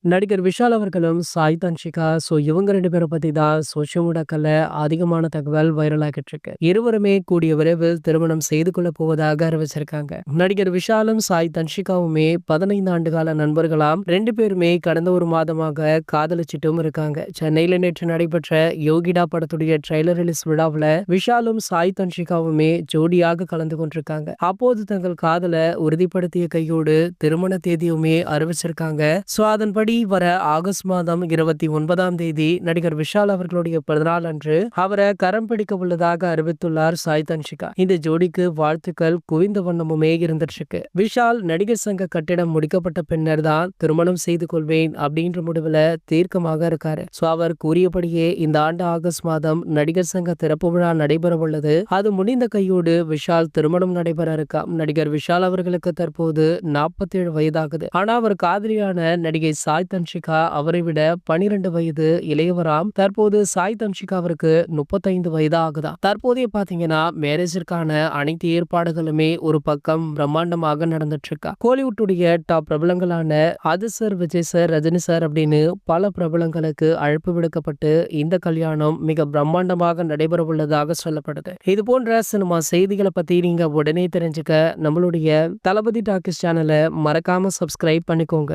நடிகர் விஷால் அவர்களும், சாய் தன்ஷிகா இவங்க 2 பேர பத்தி தான் சோஷியல் மீடியாக்கள்ல அதிகமான தகவல் வைரல் ஆகிட்டு இருக்கு. இருவருமே கூடிய விரைவில் திருமணம் செய்து கொள்ள போவதாக அறிவிச்சிருக்காங்க. நடிகர் விஷாலும், சாய் தன்ஷிகாவுமே 15 ஆண்டுகால நண்பர்களாம். 2 பேருமே கடந்த ஒரு மாதமாக காதலிச்சிட்டும் இருக்காங்க. சென்னையில நேற்று நடைபெற்ற யோகிடா படத்துடைய ட்ரெய்லர் ரிலீஸ் விழாவுல விஷாலும், சாய் தன்ஷிகாவுமே ஜோடியாக கலந்து கொண்டிருக்காங்க. அப்போது தங்கள் காதல உறுதிப்படுத்திய கையோடு திருமண தேதியுமே அறிவிச்சிருக்காங்க. அதன்படி வர ஆகஸ்ட் மாதம் 29ஆம் தேதி நடிகர் விஷால் அவர்களுடைய பிறந்தநாள் அன்று அவரை கரம் பிடிக்க உள்ளதாக அறிவித்துள்ளார் சாய் தன்ஷிகா. இந்த ஜோடிக்கு வாழ்த்துக்கள் குவிந்த வண்ணமுமே இருந்துட்டு. விஷால் நடிகர் சங்க கட்டிடம் முடிக்கப்பட்ட பின்னர் தான் திருமணம் செய்து கொள்வேன் அப்படின்ற முடிவுல தீர்க்கமாக இருக்காரு. அவர் கூறியபடியே இந்த ஆண்டு ஆகஸ்ட் மாதம் நடிகர் சங்க திறப்பு விழா நடைபெற உள்ளது. அது முடிந்த கையோடு விஷால் திருமணம் நடைபெற இருக்கா. நடிகர் விஷால் அவர்களுக்கு தற்போது 47 வயதாகுது. ஆனா அவர் காதலியான நடிகை சாய் தன்ஷிகா அவரை விட 12 வயது இளையவராம். தற்போது சாய் தன்ஷிகாவிற்கு 35 வயது ஆகுதா. தற்போதைய பாத்தீங்கன்னா மேரேஜிற்கான அனைத்து ஏற்பாடுகளுமே ஒரு பக்கம் பிரம்மாண்டமாக நடந்துட்டு இருக்கா. கோலிவுட்டுடைய டாப் பிரபலங்களான அது sir, Vijay sir, Rajini sir அப்படின்னு பல பிரபலங்களுக்கு அழைப்பு விடுக்கப்பட்டு இந்த கல்யாணம் மிக பிரம்மாண்டமாக நடைபெற உள்ளதாக சொல்லப்படுது. இது போன்ற சினிமா செய்திகளை பத்தி நீங்க உடனே தெரிஞ்சுக்க நம்மளுடைய தளபதி டாக்கிஸ் சேனலை மறக்காம சப்ஸ்கிரைப் பண்ணிக்கோங்க.